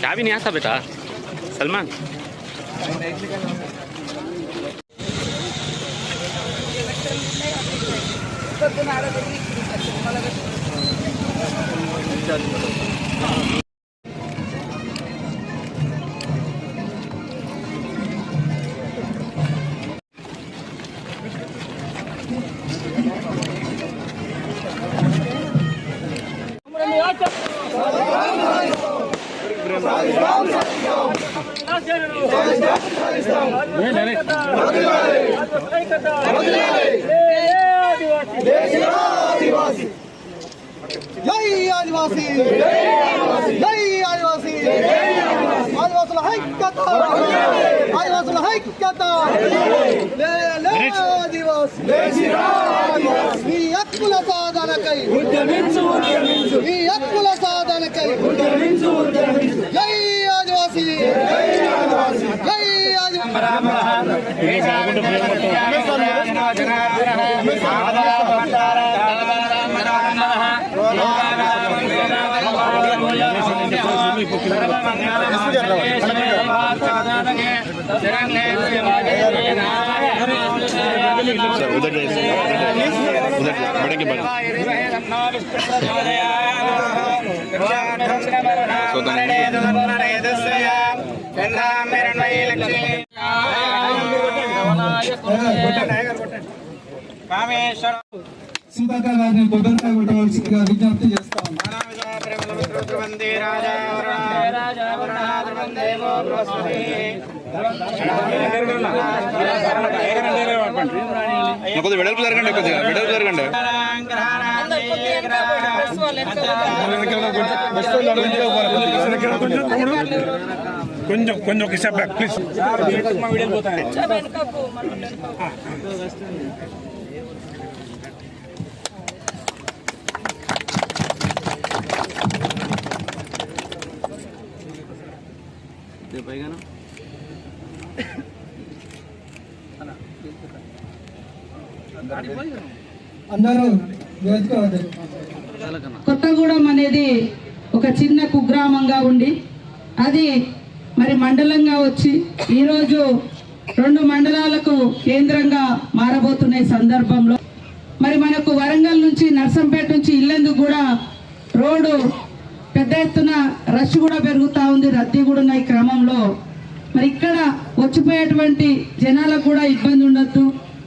क्या भी नहीं आता बेटा सलमान। జై ఆదివాసీ జై ఆదివాసీ ఆదివాసుల ఐక్యత ఆదివాసుల ఐక్యత ఆదివాసీ మీ హక్కుల సాధనకై మీ హక్కుల సాధనకై జై ఆదివాసీ జై उधर बढ़ेंगे సుధాకర్ గారిని కొబ్బరికాయ కొట్టవలసిందిగా విజ్ఞప్తి చేస్తాం. కొద్దిగా వెడల్పు జరగండి, కొద్దిగా వెడల్పు జరగండి. కొంచెం కొంచెం ఒక స్టెప్ బ్యాక్ ప్లీజ్. కొత్తగూడెం అనేది ఒక చిన్న కుగ్రామంగా ఉండి అది మరి మండలంగా వచ్చి ఈరోజు 2 మండలాలకు కేంద్రంగా మారబోతున్న సందర్భంలో మరి మనకు వరంగల్ నుంచి నర్సంపేట నుంచి ఇల్లందుకు కూడా రోడ్డు పెద్ద ఎత్తున రష్ కూడా పెరుగుతూ ఉంది, రద్దీ కూడా ఉన్న ఈ క్రమంలో మరి ఇక్కడ వచ్చిపోయేటువంటి జనాలకు కూడా ఇబ్బంది ఉండొద్దు,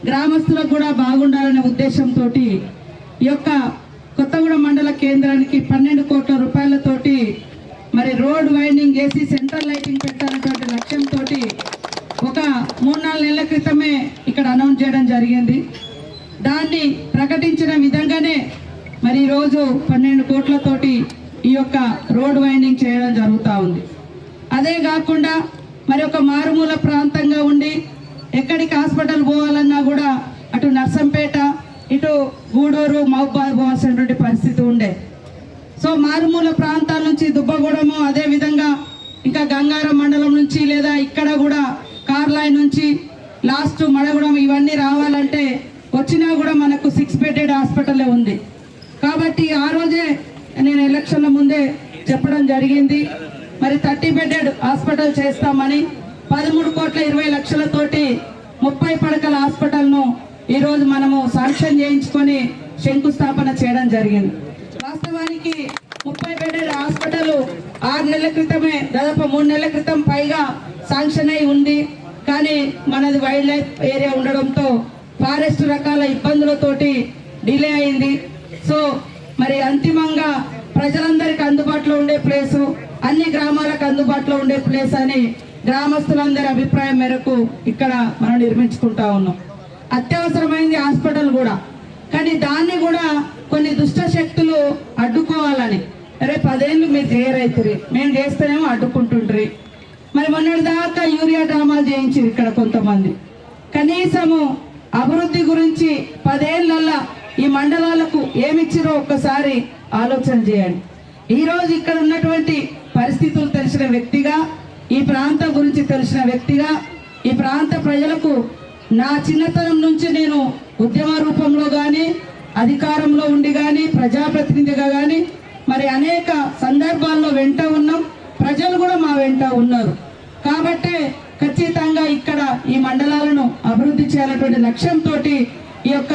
గ్రామస్తులకు కూడా బాగుండాలనే ఉద్దేశంతో ఈ యొక్క కొత్తగూడెం మండల కేంద్రానికి 12 కోట్ల రూపాయలతోటి మరి రోడ్ వైండింగ్ చేసి సెంట్రల్ లైటింగ్ పెట్టాలనేటువంటి లక్ష్యంతో ఒక 3-4 నెలల క్రితమే ఇక్కడ అనౌన్స్ చేయడం జరిగింది. దాన్ని ప్రకటించిన విధంగానే మరి ఈరోజు 12 కోట్లతోటి ఈ యొక్క రోడ్ వైండింగ్ చేయడం జరుగుతూ ఉంది. అదే కాకుండా మరి ఒక మారుమూల ప్రాంతంగా ఉండి ఎక్కడికి హాస్పిటల్ పోవాలన్నా కూడా అటు నర్సంపేట ఇటు గూడూరు మహబూబాద్ పోవాల్సినటువంటి పరిస్థితి ఉండే. సో మారుమూల ప్రాంతాల నుంచి దుబ్బగూడెము, అదేవిధంగా ఇంకా గంగారం మండలం నుంచి లేదా ఇక్కడ కూడా కార్లైన్ నుంచి లాస్ట్ మడగూడెం ఇవన్నీ రావాలంటే వచ్చినా కూడా మనకు 6 బెడెడ్ హాస్పిటలే ఉంది. కాబట్టి ఆ రోజే నేను ఎలక్షన్ల ముందే చెప్పడం జరిగింది, మరి 30 బెడెడ్ హాస్పిటల్ చేస్తామని 13,20,00,000తోటి 30 పడకల హాస్పిటల్ను ఈరోజు మనము శాంక్షన్ చేయించుకొని శంకుస్థాపన చేయడం జరిగింది. వాస్తవానికి 30 బెడెడ్ హాస్పిటల్ 6 నెలల క్రితమే, దాదాపు 3 నెలల క్రితం పైగా శాంక్షన్ అయి ఉంది. కానీ మనది వైల్డ్ లైఫ్ ఏరియా ఉండడంతో ఫారెస్ట్ రకాల ఇబ్బందులతోటి డిలే అయింది. సో మరి అంతిమంగా ప్రజలందరికీ అందుబాటులో ఉండే ప్లేసు, అన్ని గ్రామాలకు అందుబాటులో ఉండే ప్లేస్ అని గ్రామస్తులందరి అభిప్రాయం మేరకు ఇక్కడ మనం నిర్మించుకుంటా ఉన్నాం. అత్యవసరమైంది హాస్పిటల్ కూడా, కానీ దాన్ని కూడా కొన్ని దుష్ట శక్తులు అడ్డుకోవాలని, అరే 10 ఏళ్ళు మీరు చేయరైతురి, మేము చేస్తేనేమో అడ్డుకుంటుండ్రి. మరి మొన్నటి దాకా యూరియా డ్రామాలు చేయించారు ఇక్కడ కొంతమంది. కనీసము అభివృద్ధి గురించి 10 ఏళ్ళల్లో ఈ మండలాలకు ఏమిచ్చిరో ఒక్కసారి ఆలోచన చేయండి. ఈరోజు ఇక్కడ ఉన్నటువంటి పరిస్థితులు తెలిసిన వ్యక్తిగా, ఈ ప్రాంతం గురించి తెలిసిన వ్యక్తిగా, ఈ ప్రాంత ప్రజలకు నా చిన్నతనం నుంచి నేను ఉద్యమ రూపంలో కానీ, అధికారంలో ఉండి కానీ, ప్రజాప్రతినిధిగా కానీ మరి అనేక సందర్భాల్లో వెంట ఉన్నాం. ప్రజలు కూడా మా వెంట ఉన్నారు. కాబట్టి ఖచ్చితంగా ఇక్కడ ఈ మండలాలను అభివృద్ధి చేయాలనేటువంటి లక్ష్యంతో ఈ యొక్క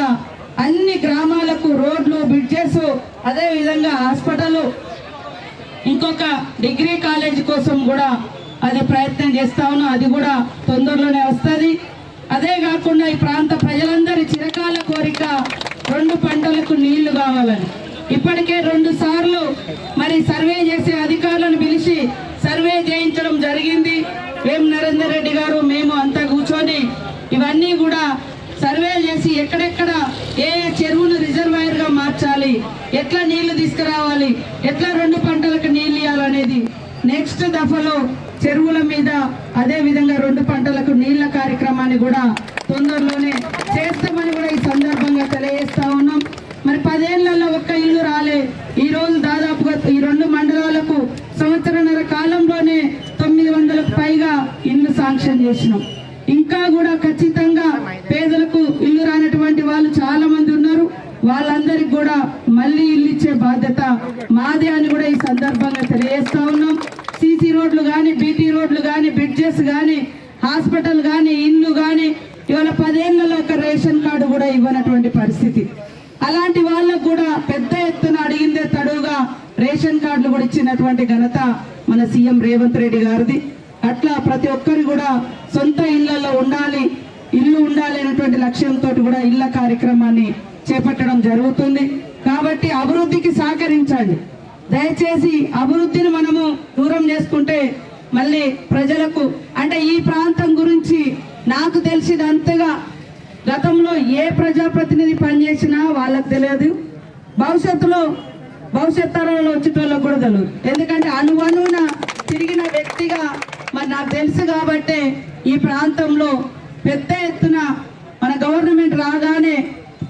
అన్ని గ్రామాలకు రోడ్లు, బ్రిడ్జెస్, అదే విధంగా హాస్పిటల్, ఇంకొక డిగ్రీ కాలేజ్ కోసం కూడా అది ప్రయత్నం చేస్తా ఉన్నాం. అది కూడా తొందరలోనే వస్తుంది. అదే కాకుండా ఈ ప్రాంత ప్రజలందరి చిరకాల కోరిక 2 పంటలకు నీళ్లు కావాలని ఇప్పటికే 2 సార్లు మరి సర్వే చేసే అధికారులను పిలిచి సర్వే చేయించడం జరిగింది. వేం నరేందర్ రెడ్డి గారు మేము అంతా కూర్చొని ఇవన్నీ కూడా సర్వే చేసి ఎక్కడెక్కడ ఏ చెరువును రిజర్వాయర్ గా మార్చాలి, ఎట్లా నీళ్లు తీసుకురావాలి, ఎట్లా 2 పంటలకు నీళ్లు ఇవ్వాలనేది నెక్స్ట్ దఫలో చెరువుల మీద అదే విధంగా 2 పంటలకు నీళ్ల కార్యక్రమాన్ని కూడా తొందరలోనే చేస్తామని కూడా ఈ సందర్భంగా తెలియజేస్తా ఉన్నాం. మరి 10 ఏళ్లలో ఒక్క ఇల్లు రాలే. ఈ రోజు దాదాపుగా ఈ 2 మండలాలకు సంవత్సరన్నర కాలంలోనే 900కు పైగా ఇల్లు శాంక్షన్ చేసినాం. ఇంకా కూడా ఖచ్చితంగా పేదలకు ఇల్లు రానటువంటి వాళ్ళు చాలా మంది ఉన్నారు. వాళ్ళందరికి కూడా మళ్ళీ ఇల్లు ఇచ్చే బాధ్యత మాదే అని కూడా ఈ సందర్భంగా తెలియజేస్తా ఉన్నాం. సీసీ రోడ్లు కానీ, బీటీ రోడ్లు కానీ, బ్రిడ్జెస్ కానీ, హాస్పిటల్ కానీ, ఇల్లు కానీ ఇవాళ 10 ఏళ్లలో ఒక రేషన్ కార్డు కూడా ఇవ్వనటువంటి పరిస్థితి. అలాంటి వాళ్ళకు కూడా పెద్ద ఎత్తున అడిగిందే తడువుగా రేషన్ కార్డులు కూడా ఇచ్చినటువంటి ఘనత మన సీఎం రేవంత్ రెడ్డి గారిది. అట్లా ప్రతి ఒక్కరు కూడా సొంత ఇళ్లలో ఉండాలి, ఇల్లు ఉండాలి అనేటువంటి లక్ష్యంతో కూడా ఇళ్ల కార్యక్రమాన్ని చేపట్టడం జరుగుతుంది. కాబట్టి అభివృద్ధికి సహకరించండి. దయచేసి అభివృద్ధిని మనము దూరం చేసుకుంటే మళ్ళీ ప్రజలకు అంటే ఈ ప్రాంతం గురించి నాకు తెలిసినంతగా గతంలో ఏ ప్రజాప్రతినిధి పనిచేసినా వాళ్ళకు తెలియదు, భవిష్యత్ తరాలలో వచ్చేటోళ్ళకు కూడా తెలియదు. ఎందుకంటే అణువణువున తిరిగిన వ్యక్తిగా మరి నాకు తెలుసు. కాబట్టే ఈ ప్రాంతంలో పెద్ద ఎత్తున మన గవర్నమెంట్ రాగానే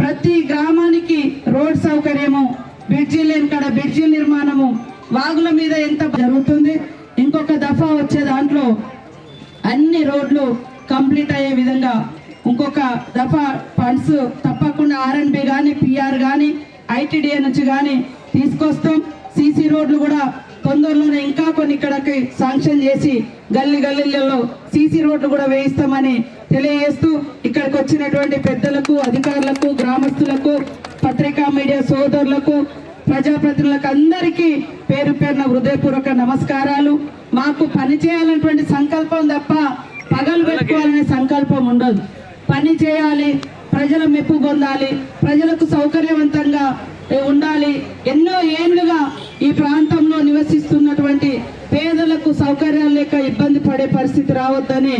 ప్రతి గ్రామానికి రోడ్ సౌకర్యము, బ్రిడ్జీలు ఎక్కడ బ్రిడ్జీల నిర్మాణము, వాగుల మీద ఎంత జరుగుతుంది. ఇంకొక దఫా వచ్చే దాంట్లో అన్ని రోడ్లు కంప్లీట్ అయ్యే విధంగా ఇంకొక దఫా ఫండ్స్ తప్పకుండా ఆర్ఎండ్బి కానీ, పిఆర్ కానీ, ఐటీడీఏ నుంచి కానీ తీసుకొస్తాం. సీసీ రోడ్లు కూడా తొందరలోనే ఇంకా కొన్ని ఇక్కడికి శాంక్షన్ చేసి గల్లీలలో సీసీ రోడ్లు కూడా వేయిస్తామని తెలియజేస్తూ ఇక్కడికి వచ్చినటువంటి పెద్దలకు, అధికారులకు, గ్రామస్తులకు, పత్రికా మీడియా సోదరులకు, ప్రజాప్రతినిధులకు అందరికీ పేరు పేరున హృదయపూర్వక నమస్కారాలు. మాకు పని చేయాలనేటువంటి సంకల్పం తప్ప పగలు పెట్టుకోవాలనే సంకల్పం ఉండదు. పని చేయాలి, ప్రజల మెప్పు పొందాలి, ప్రజలకు సౌకర్యవంతంగా ఉండాలి. ఎన్నో ఏళ్లుగా ఈ ప్రాంతంలో నివసిస్తున్నటువంటి పేదలకు సౌకర్యాలు లేక ఇబ్బంది పడే పరిస్థితి రావద్దని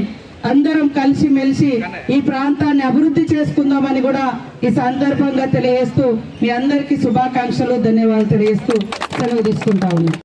అందరం కలిసిమెలిసి ఈ ప్రాంతాన్ని అభివృద్ధి చేసుకుందామని కూడా ఈ సందర్భంగా తెలియజేస్తూ మీ అందరికీ శుభాకాంక్షలు, ధన్యవాదాలు తెలియజేస్తూ సెలవు తీసుకుంటా ఉన్నాం.